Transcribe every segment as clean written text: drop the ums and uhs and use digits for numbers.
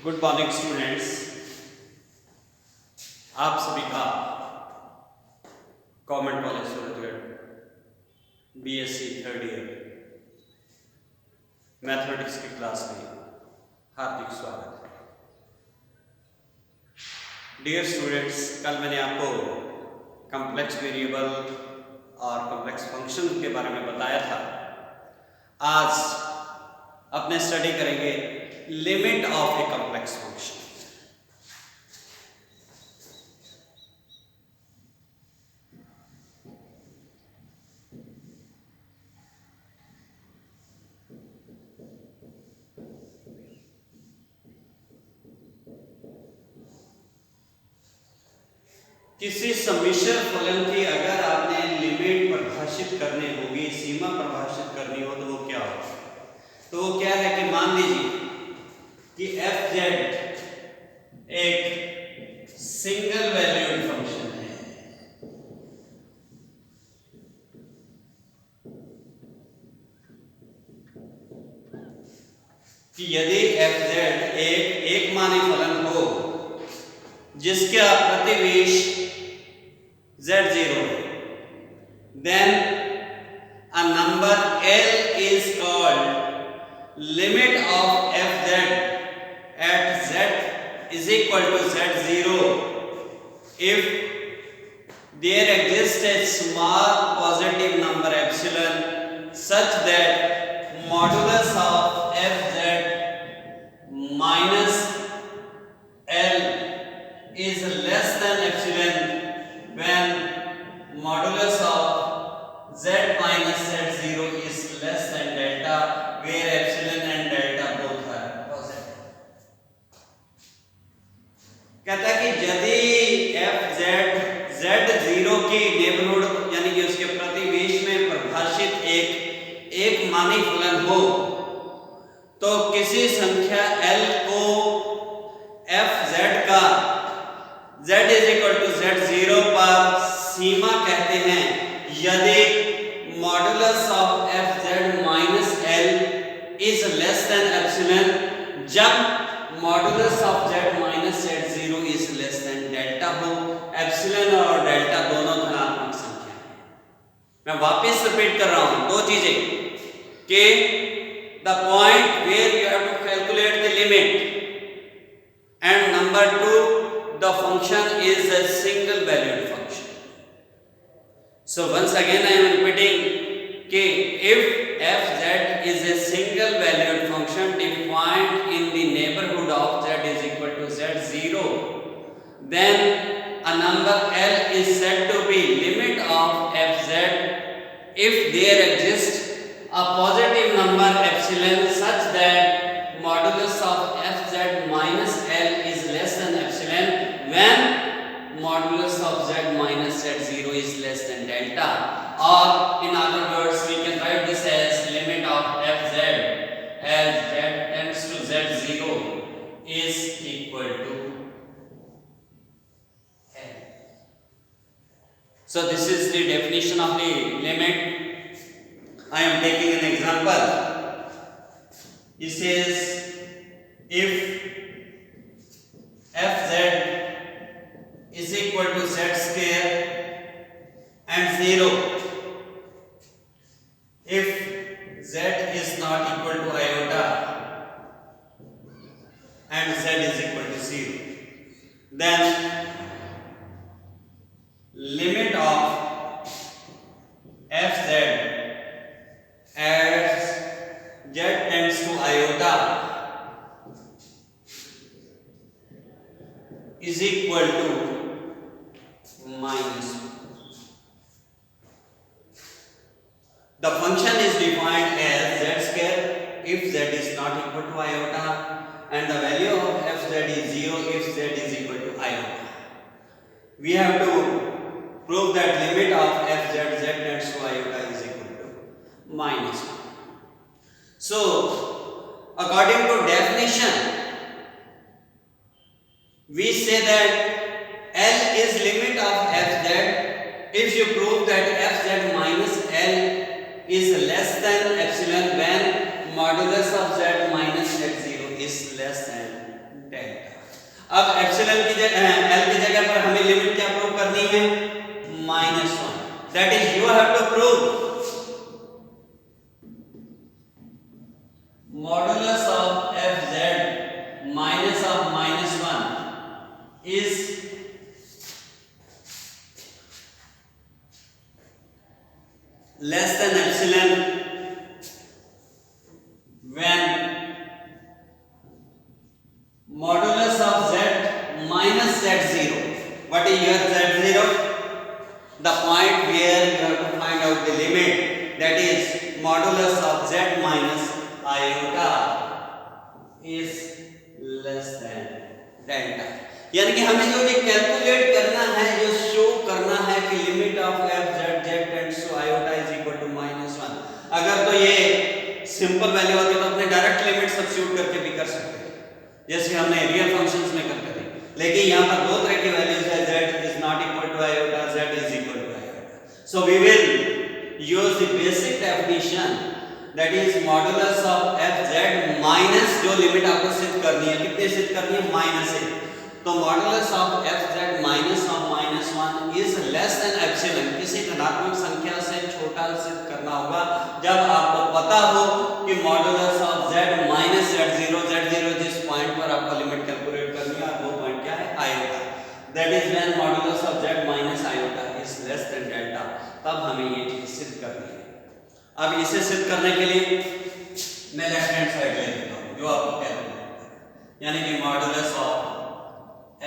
Good morning students. आप सभी का government college Suratgarh BSc third year mathematics की क्लास में हार्दिक स्वागत है। डियर स्टूडेंट्स, कल मैंने आपको कॉम्प्लेक्स वेरिएबल और कॉम्प्लेक्स फंक्शन के बारे में बताया था। आज अपने स्टडी करेंगे limit of a complex function. किसी सम्मिश्र फलन की अगर आपने लिमिट परिभाषित करनी होगी, सीमा परिभाषित करनी हो, तो वो क्या होगा? तो वो क्या है कि मान लीजिए कि एफ जेड एक सिंगल वैल्यूड फंक्शन है। कि यदि एफ जेड एक मानी फलन हो जिसका प्रतिवेश z0 है, then a number L is called limit of fz at z is equal to z0 if there exists a small positive number epsilon such that modulus of fz minus L is less than epsilon when modulus of z minus z0 is less than delta, where epsilon and delta both are positive. कहता है कि यदि f z0 की neighbourhood यानी कि उसके प्रतिवेश में परिभाषित एक मानी फलन हो, तो किसी संख्या L को f z का z is equal to z0 पर सीमा कहते हैं यदि modulus of F Z minus L is less than epsilon, जब modulus of Z minus Z zero is less than delta हो। एप्सिलॉन और डेल्टा दोनों धनात्मक संख्या हैं। मैं वापस रिपीट कर रहा हूं दो चीजें कि the point where you have to calculate the limit and number two the function is a single valued function. So once again I am repeating कि if fz is a single valued function defined in the neighborhood of z is equal to z0, then a number L is said to be limit of fz if there exists a positive number epsilon such that modulus of fz minus L is less than epsilon when modulus of z minus z0 is less than delta, or in other words we can write this as limit of fz as z tends to z0 is equal to L. So this is the definition of the limit. I am taking an example. It says if fz is equal to z square and 0 if z is not equal to iota and z is equal to 0, then limit of fz as z tends to iota is equal to minus 1. The function is defined as z square if z is not equal to iota and the value of fz is 0 if z is equal to iota. We have to prove that limit of fz z tends to iota is equal to minus 1. So according to definition we say that L is limit of fz if you prove that fz minus L is less than epsilon when modulus of z minus z0 is less than delta. अब epsilon की जगह L की जगह पर हमें limit क्या prove करनी है? -1। That is you have to prove modulus of F Z minus of -1 is less than epsilon when modulus of z minus z0. What is your z0? The point where you have to find out the limit, that is modulus of z minus iota is less than delta. यानी कि हमें जो ये calculate करना है, जो show करना है कि limit of F Z Z tends to iota is equal to -1। अगर तो ये सिंपल वैल्यू होती तो अपने डायरेक्ट लिमिट सब्स्टिट्यूट करके भी कर सकते हैं, जैसे हमने रियल फंक्शंस में करते थे। लेकिन यहाँ पर दो तरह की वैल्यूज है, z is not equal to iota, z is equal to iota. So we will use the basic definition, that is modulus of F Z minus जो लिमिट आपको सिद्ध करनी है, कितने सिद्ध करनी है? -1। तो modulus of F Z minus of -1 is less than epsilon. किसी धनात्मक संख्या से छोटा सिद्ध करना होगा जब आपको पता हो कि modulus of z minus z0 जिस पॉइंट पर आपको लिमिट कैलकुलेट करनी है, वो पॉइंट क्या है? Iota. That is when modulus of z minus iota is less than delta, तब हमें ये चीज सिद्ध करनी है। अब इसे सिद्ध करने के लिए मैं लेफ्ट हैंड साइड ले लेता हूं, जो आपको कैलकुलेट करना है, यानी कि modulus of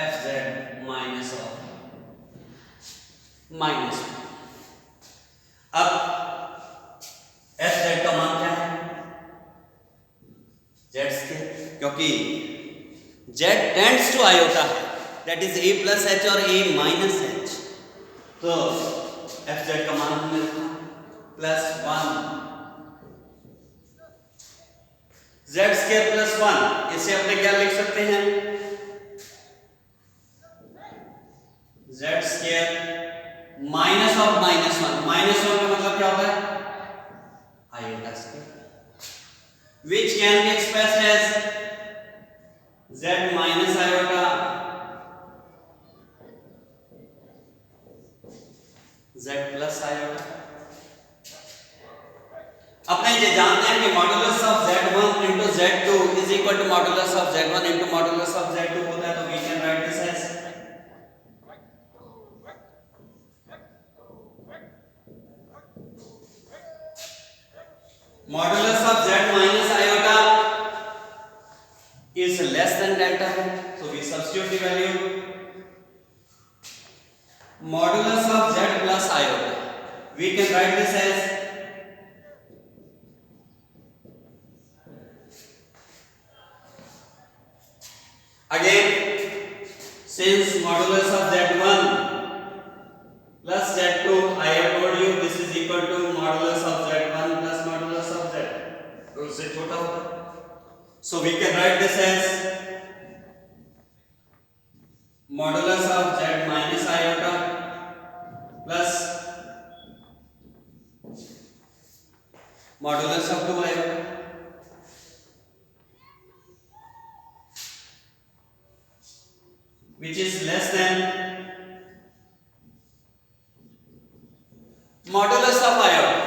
F Z minus of -1। अब एफ जेड का मान क्या है? जेड स्केयर, क्योंकि जेड टेंड्स टू आयोटा है, that is a plus H और ए माइनस एच। तो एफ जेड का मान हमने रखा +1 जेड स्केयर +1। इसे अपने क्या लिख सकते हैं? z square minus of -1। -1 का मतलब क्या होता है? Iota square, which can be expressed as z minus iota z plus iota। अपने ये जानते हैं कि modulus of z1 into z2 is equal to modulus of z1 into modulus of z2 होता है, तो we can write this as modulus of z minus iota is less than delta है, so we substitute the value modulus of z plus iota, we can write this as again, since modulus of z1 plus z2, I have told you this is equal to modulus of z1 plus modulus of z, तो उससे छोटा होगा, so we can write this as modulus of z minus iota plus modulus of 2 iota, which is less than modulus of iota।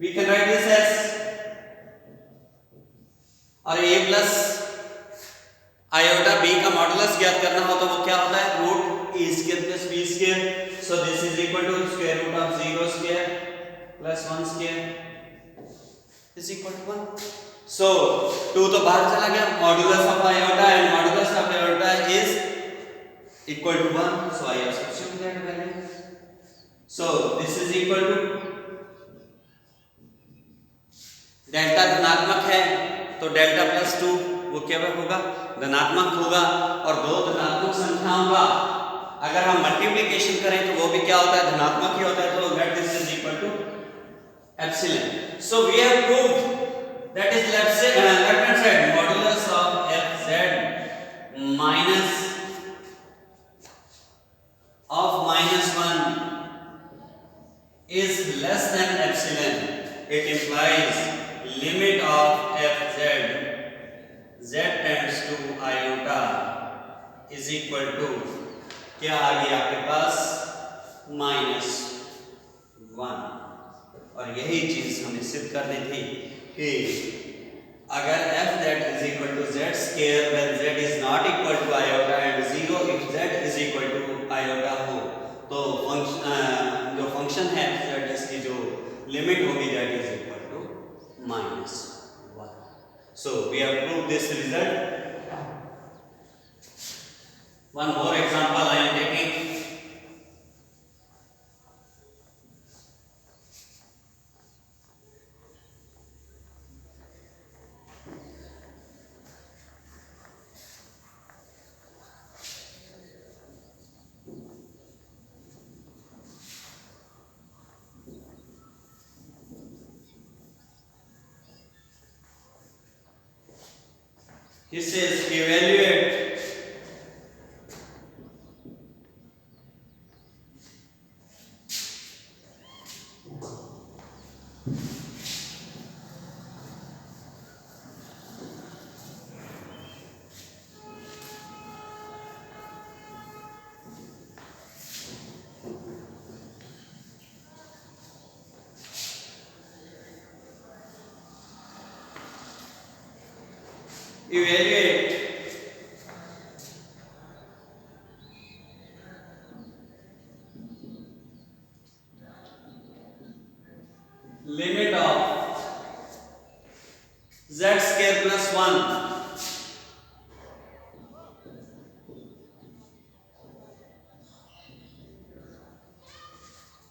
We can write this as, और a plus iota b का modulus ज्ञात करना हो तो वो क्या होता है? Root A square plus B square. So this is equal to square root of 0 square plus 1 square is equal to 1। सो 2 तो बाहर चला गया, modulus of iota and modulus of iota is equal to 1, so I have substituted that value. So this is equal to delta धनात्मक है तो delta plus 2 वो क्या होगा? धनात्मक होगा। और दो धनात्मक संख्याओं का अगर हम मल्टीप्लिकेशन करें तो वो भी क्या होता है? धनात्मक ही होता है, तो that this is equal to epsilon. So we have proved that is left hand side modulus of F Z minus of -1 is less than epsilon it implies limit of fz z tends to iota is equal to क्या आ गया आपके पास -1। और यही चीज हमें सिद्ध करनी थी कि अगर fz is equal to z square when z is not equal to iota and 0 if z is equal to iota हो तो जो फंक्शन है fz इसकी जो लिमिट होगी that is equal to -1। So we have proved this result. One more example I am taking. He says evaluate limit of z square plus 1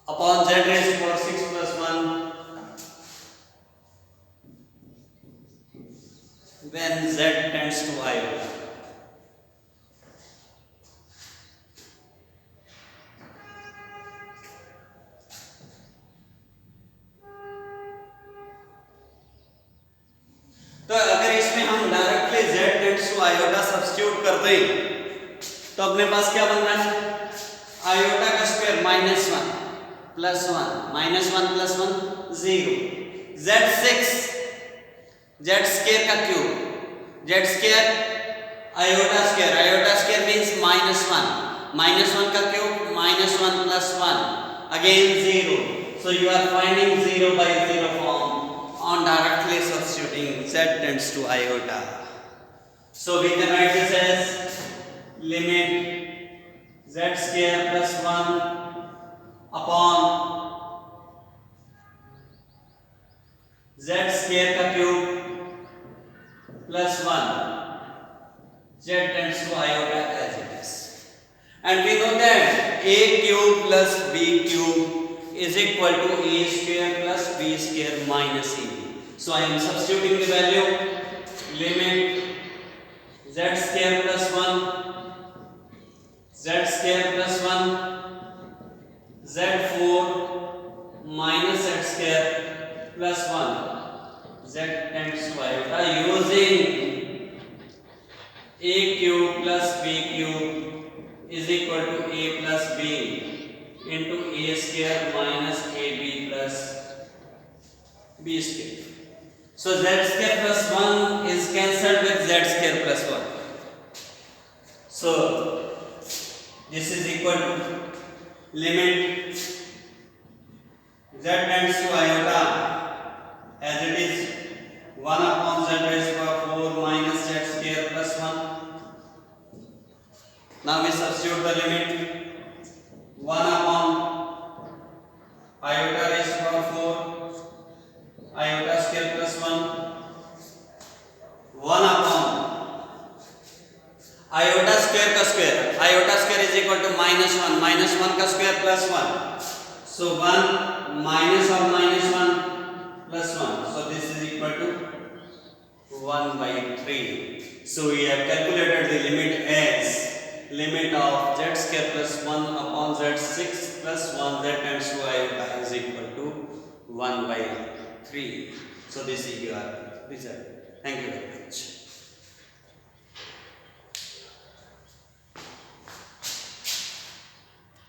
upon z raised to power 6 plus 1 when z tends to iota. तो अगर इसमें हम directly z tends to iota substitute कर दें तो अपने पास क्या बन रहा है आयोटा का square -1 plus 1 -1 plus 1 0 z6 z square का cube z square iota square means -1 का cube -1 plus 1 again 0 so you are finding 0 by 0 form on directly substituting z tends to iota. So we can write this as limit z square plus 1 upon z square का cube plus 1 z tends to iota as it is. And we know that a cube plus b cube is equal to a square plus b square minus ab. So I am substituting the value limit z square plus 1 z4 minus z square plus 1 z tends to iota using a cube plus b cube is equal to a plus b into a square minus ab plus b square. So z square plus 1 is cancelled with z square plus 1. So this is equal to limit z tends to iota as it is 1 upon z raised to power 4 minus z square plus 1. Now we substitute the limit 1 upon iota raised to power 4 iota square plus 1 1 upon iota square का square is equal to -1 का square plus 1 so 1 minus of -1 plus 1 so this is equal to 1 by 3. So we have calculated the limit as limit of z square plus 1 upon z6 plus 1 z tends to iota is equal to 1 by 3. So this is your result. Thank you very much.